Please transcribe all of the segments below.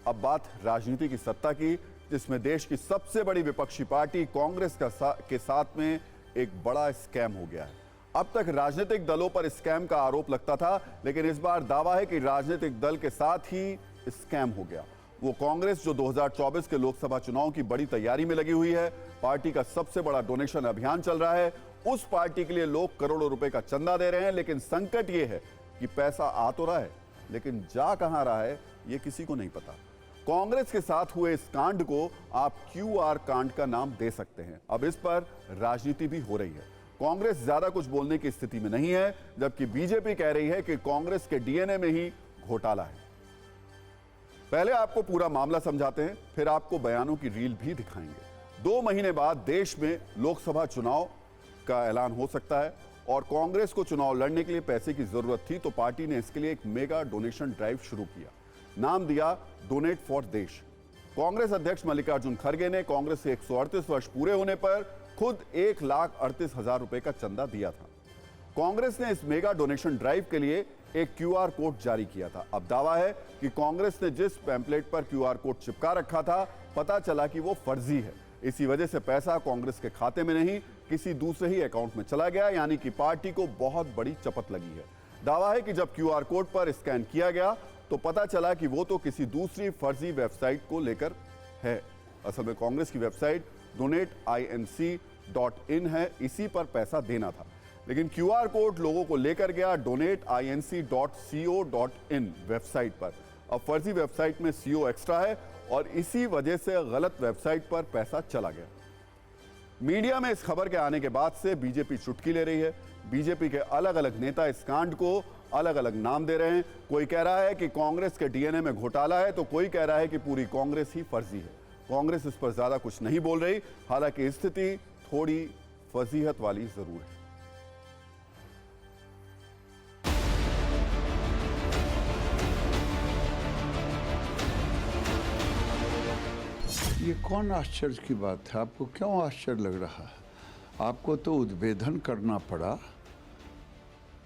अब बात राजनीति की सत्ता की, जिसमें देश की सबसे बड़ी विपक्षी पार्टी कांग्रेस के साथ में एक बड़ा स्कैम हो गया है। अब तक राजनीतिक दलों पर स्कैम का आरोप लगता था, लेकिन इस बार दावा है कि राजनीतिक दल के साथ ही स्कैम हो गया। वो कांग्रेस जो 2024 के लोकसभा चुनाव की बड़ी तैयारी में लगी हुई है, पार्टी का सबसे बड़ा डोनेशन अभियान चल रहा है, उस पार्टी के लिए लोग करोड़ों रुपए का चंदा दे रहे हैं। लेकिन संकट ये है कि पैसा आ तो रहा है, लेकिन जा कहां रहा है ये किसी को नहीं पता। कांग्रेस के साथ हुए इस कांड को आप क्यूआर कांड का नाम दे सकते हैं। अब इस पर राजनीति भी हो रही है। कांग्रेस ज्यादा कुछ बोलने की स्थिति में नहीं है, जबकि बीजेपी कह रही है कि कांग्रेस के डीएनए में ही घोटाला है। पहले आपको पूरा मामला समझाते हैं, फिर आपको बयानों की रील भी दिखाएंगे। 2 महीने बाद देश में लोकसभा चुनाव का ऐलान हो सकता है और कांग्रेस को चुनाव लड़ने के लिए पैसे की जरूरत थी, तो पार्टी ने इसके लिए एक मेगा डोनेशन ड्राइव शुरू किया। नाम दिया डोनेट फॉर देश। कांग्रेस अध्यक्ष मल्लिकार्जुन खड़गे ने कांग्रेस के 138 वर्ष पूरे होने पर खुद 1,38,000 रुपए का चंदा दिया था। कांग्रेस ने इस मेगा डोनेशन ड्राइव के लिए एक क्यूआर कोड जारी किया था। अब दावा है कि कांग्रेस ने जिस पैम्पलेट पर क्यूआर कोड चिपका रखा था, पता चला कि वो फर्जी है। इसी वजह से पैसा कांग्रेस के खाते में नहीं, किसी दूसरे ही अकाउंट में चला गया, यानी कि पार्टी को बहुत बड़ी चपत लगी है। दावा है कि जब क्यूआर कोड पर स्कैन किया गया तो पता चला कि वो तो किसी दूसरी फर्जी वेबसाइट को लेकर है। असल में कांग्रेस की वेबसाइट donateinc.in है, इसी पर पैसा देना था, लेकिन क्यूआर कोड लोगों को लेकर गया donateinc.co.in वेबसाइट पर। अब फर्जी वेबसाइट में CO एक्स्ट्रा है और इसी वजह से गलत वेबसाइट पर पैसा चला गया। मीडिया में इस खबर के आने के बाद से बीजेपी चुटकी ले रही है। बीजेपी के अलग अलग नेता इस कांड को अलग अलग नाम दे रहे हैं। कोई कह रहा है कि कांग्रेस के डीएनए में घोटाला है, तो कोई कह रहा है कि पूरी कांग्रेस ही फर्जी है। कांग्रेस इस पर ज्यादा कुछ नहीं बोल रही, हालांकि स्थिति थोड़ी फजीहत वाली जरूर है। ये कौन आश्चर्य की बात है? आपको क्यों आश्चर्य लग रहा है? आपको तो उद्भेदन करना पड़ा।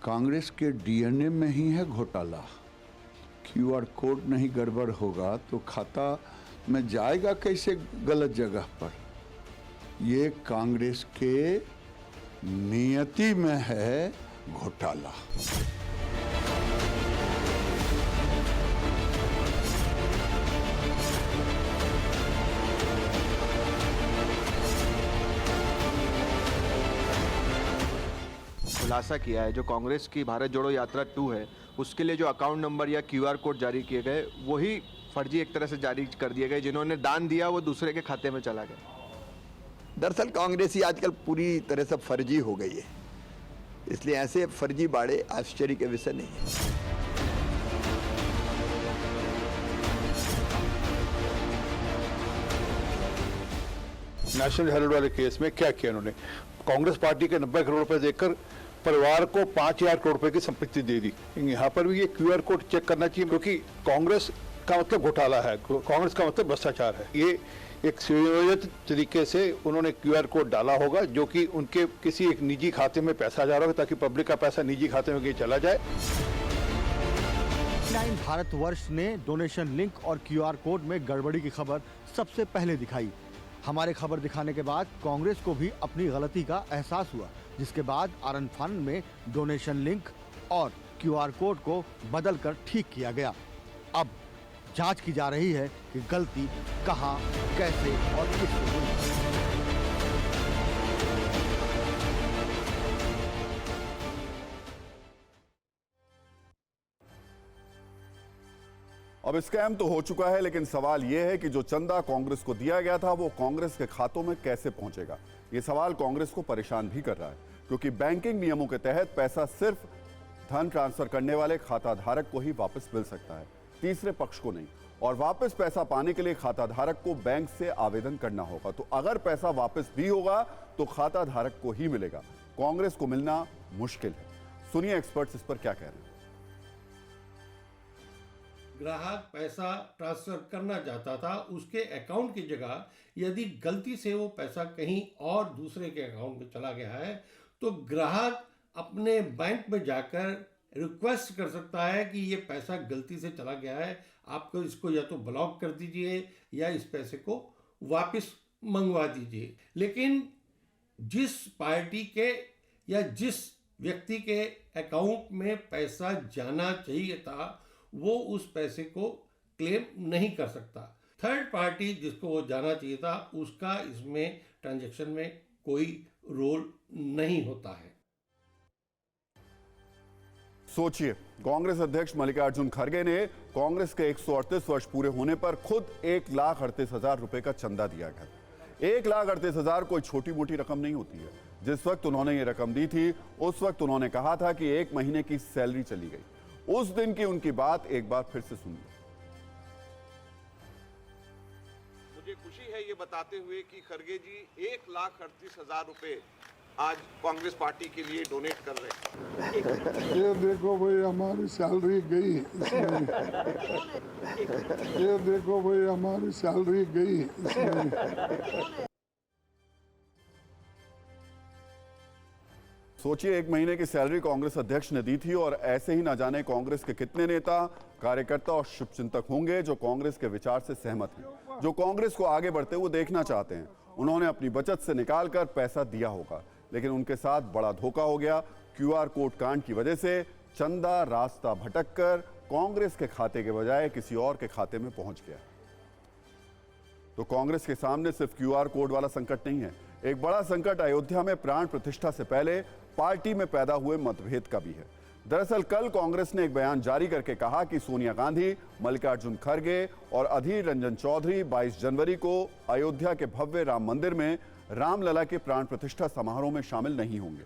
कांग्रेस के डीएनए में ही है घोटाला। क्यूआर कोड नहीं गड़बड़ होगा तो खाता में जाएगा कैसे गलत जगह पर? ये कांग्रेस के नियति में है घोटाला। खुलासा किया है जो कांग्रेस की भारत जोड़ो यात्रा 2 है, उसके लिए जो अकाउंट नंबर या क्यूआर कोड जारी किए गए वही फर्जी एक तरह से जारी कर दिए गए। जिन्होंने दान दिया वो दूसरे के खाते में चला गया। दरअसल कांग्रेस ही आजकल पूरी तरह से फर्जी हो गई है, इसलिए ऐसे फर्जी बाड़े आश्चर्य के विषय नहीं है। नेशनल हेराल्ड वाले केस में क्या किया उन्होंने? कांग्रेस पार्टी के 90 करोड़ रुपए देकर परिवार को 5,000 करोड़ रुपए की संपत्ति दे दी। यहाँ पर भी ये क्यूआर कोड चेक करना चाहिए, क्योंकि कांग्रेस का मतलब घोटाला है, कांग्रेस का मतलब भ्रष्टाचार है। ये एक सुयोजित तरीके से उन्होंने क्यूआर कोड डाला होगा, जो कि उनके किसी एक निजी खाते में पैसा जा रहा होगा, ताकि पब्लिक का पैसा निजी खाते में कहीं चला जाए। भारतवर्ष ने डोनेशन लिंक और क्यूआर कोड में गड़बड़ी की खबर सबसे पहले दिखाई। हमारे खबर दिखाने के बाद कांग्रेस को भी अपनी गलती का एहसास हुआ, जिसके बाद आरन फानन में डोनेशन लिंक और क्यूआर कोड को बदलकर ठीक किया गया। अब जांच की जा रही है कि गलती कहां, कैसे और किससे हुई। अब स्कैम तो हो चुका है, लेकिन सवाल यह है कि जो चंदा कांग्रेस को दिया गया था वो कांग्रेस के खातों में कैसे पहुंचेगा। ये सवाल कांग्रेस को परेशान भी कर रहा है, क्योंकि बैंकिंग नियमों के तहत पैसा सिर्फ धन ट्रांसफर करने वाले खाता धारक को ही वापस मिल सकता है, तीसरे पक्ष को नहीं। और वापस पैसा पाने के लिए खाता धारक को बैंक से आवेदन करना होगा। तो अगर पैसा वापस भी होगा तो खाता धारक को ही मिलेगा, कांग्रेस को मिलना मुश्किल है। सुनिए एक्सपर्ट्स इस पर क्या कह रहे हैं। ग्राहक पैसा ट्रांसफर करना चाहता था, उसके अकाउंट की जगह यदि गलती से वो पैसा कहीं और दूसरे के अकाउंट में चला गया है, तो ग्राहक अपने बैंक में जाकर रिक्वेस्ट कर सकता है कि ये पैसा गलती से चला गया है, आपको इसको या तो ब्लॉक कर दीजिए या इस पैसे को वापस मंगवा दीजिए। लेकिन जिस पार्टी के या जिस व्यक्ति के अकाउंट में पैसा जाना चाहिए था वो उस पैसे को क्लेम नहीं कर सकता। थर्ड पार्टी जिसको वो जाना चाहिए था उसका इसमें ट्रांजैक्शन में कोई रोल नहीं होता है। सोचिए, कांग्रेस अध्यक्ष मल्लिकार्जुन खड़गे ने कांग्रेस के 138 वर्ष पूरे होने पर खुद 1,38,000 रुपए का चंदा दिया था। 1,38,000 कोई छोटी मोटी रकम नहीं होती है। जिस वक्त उन्होंने ये रकम दी थी उस वक्त उन्होंने कहा था कि 1 महीने की सैलरी चली गई। उस दिन की उनकी बात एक बार फिर से सुनिए। मुझे खुशी है ये बताते हुए कि खड़गे जी 1,38,000 रुपए आज कांग्रेस पार्टी के लिए डोनेट कर रहे हैं। ये देखो भाई हमारी सैलरी गई, ये देखो भाई हमारी सैलरी गई। सोचिए, 1 महीने की सैलरी कांग्रेस अध्यक्ष ने दी थी और ऐसे ही ना जाने कांग्रेस के कितने नेता, कार्यकर्ता और शुभचिंतक होंगे जो कांग्रेस के विचार से सहमत हैं, जो कांग्रेस को आगे बढ़ते हुए देखना चाहते हैं। उन्होंने अपनी बचत से निकालकर पैसा दिया होगा, लेकिन उनके साथ बड़ा धोखा हो गया। QR कोड कांड की वजह से चंदा रास्ता भटककर कांग्रेस के खाते के बजाय किसी और के खाते में पहुंच गया। तो कांग्रेस के सामने सिर्फ QR कोड वाला संकट नहीं है, एक बड़ा संकट अयोध्या में प्राण प्रतिष्ठा से पहले पार्टी में पैदा हुए मतभेद का भी है। दरअसल कल कांग्रेस ने एक बयान जारी करके कहा कि सोनिया गांधी, मल्लिकार्जुन खड़गे और अधीर रंजन चौधरी 22 जनवरी को अयोध्या के भव्य राम मंदिर में रामलला के प्राण प्रतिष्ठा समारोह में शामिल नहीं होंगे।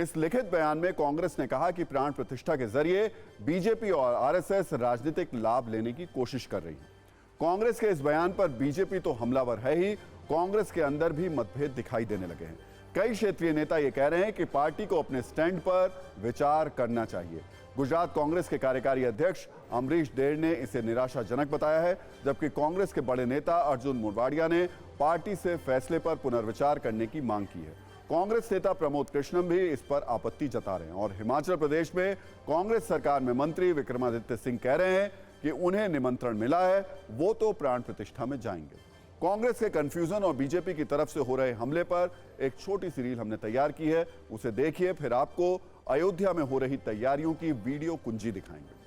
इस लिखित बयान में कांग्रेस ने कहा कि प्राण प्रतिष्ठा के जरिए बीजेपी और RSS राजनीतिक लाभ लेने की कोशिश कर रही है। कांग्रेस के इस बयान पर बीजेपी तो हमलावर है ही, कांग्रेस के अंदर भी मतभेद दिखाई देने लगे हैं। कई क्षेत्रीय नेता ये कह रहे हैं कि पार्टी को अपने स्टैंड पर विचार करना चाहिए। गुजरात कांग्रेस के कार्यकारी अध्यक्ष अमरीश डेर ने इसे निराशाजनक बताया है, जबकि कांग्रेस के बड़े नेता अर्जुन मोढवाडिया ने पार्टी से फैसले पर पुनर्विचार करने की मांग की है। कांग्रेस नेता प्रमोद कृष्णम भी इस पर आपत्ति जता रहे हैं और हिमाचल प्रदेश में कांग्रेस सरकार में मंत्री विक्रमादित्य सिंह कह रहे हैं कि उन्हें निमंत्रण मिला है, वो तो प्राण प्रतिष्ठा में जाएंगे। कांग्रेस के कंफ्यूजन और बीजेपी की तरफ से हो रहे हमले पर एक छोटी सी रील हमने तैयार की है, उसे देखिए, फिर आपको अयोध्या में हो रही तैयारियों की वीडियो कुंजी दिखाएंगे।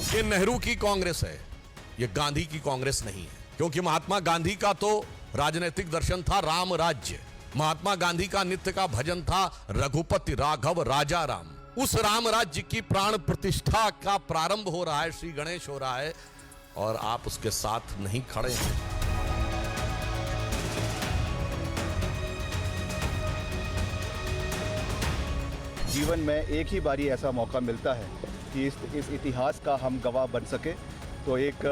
ये नेहरू की कांग्रेस है, ये गांधी की कांग्रेस नहीं है, क्योंकि महात्मा गांधी का तो राजनीतिक दर्शन था राम राज्य। महात्मा गांधी का नित्य का भजन था रघुपति राघव राजा राम। उस राम राज्य की प्राण प्रतिष्ठा का प्रारंभ हो रहा है, श्री गणेश हो रहा है, और आप उसके साथ नहीं खड़े हैं। जीवन में एक ही बारी ऐसा मौका मिलता है कि इस इतिहास का हम गवाह बन सके। तो एक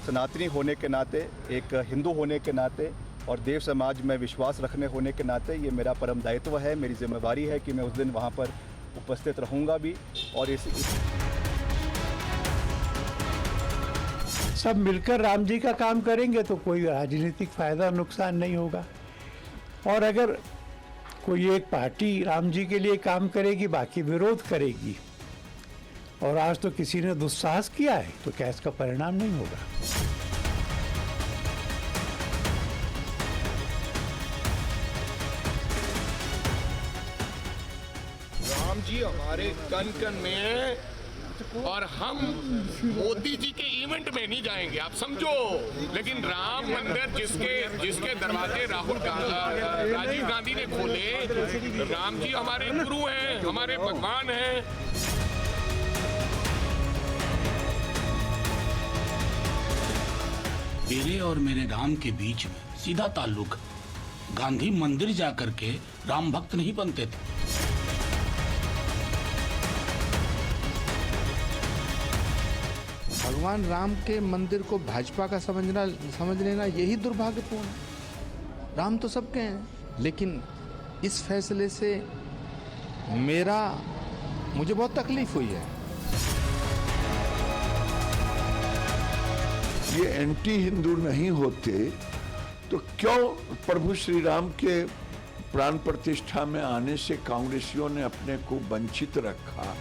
सनातनी होने के नाते, एक हिंदू होने के नाते और देव समाज में विश्वास रखने होने के नाते ये मेरा परम दायित्व है, मेरी जिम्मेवारी है कि मैं उस दिन वहाँ पर उपस्थित रहूँगा भी। और सब मिलकर राम जी का काम करेंगे तो कोई राजनीतिक फायदा नुकसान नहीं होगा। और अगर कोई एक पार्टी राम जी के लिए काम करेगी, बाकी विरोध करेगी, और आज तो किसी ने दुस्साहस किया है, तो क्या इसका परिणाम नहीं होगा? राम जी हमारे कन कन में है और हम मोदी जी के इवेंट में नहीं जाएंगे, आप समझो। लेकिन राम मंदिर जिसके दरवाजे राजीव गांधी ने खोले, राम जी हमारे गुरु हैं, हमारे भगवान हैं। मेरे और मेरे राम के बीच में सीधा ताल्लुक। गांधी मंदिर जाकर के राम भक्त नहीं बनते थे। भगवान राम के मंदिर को भाजपा का समझ लेना यही दुर्भाग्यपूर्ण है। राम तो सबके हैं, लेकिन इस फैसले से मुझे बहुत तकलीफ हुई है। ये एंटी हिंदू नहीं होते तो क्यों प्रभु श्री राम के प्राण प्रतिष्ठा में आने से कांग्रेसियों ने अपने को वंचित रखा।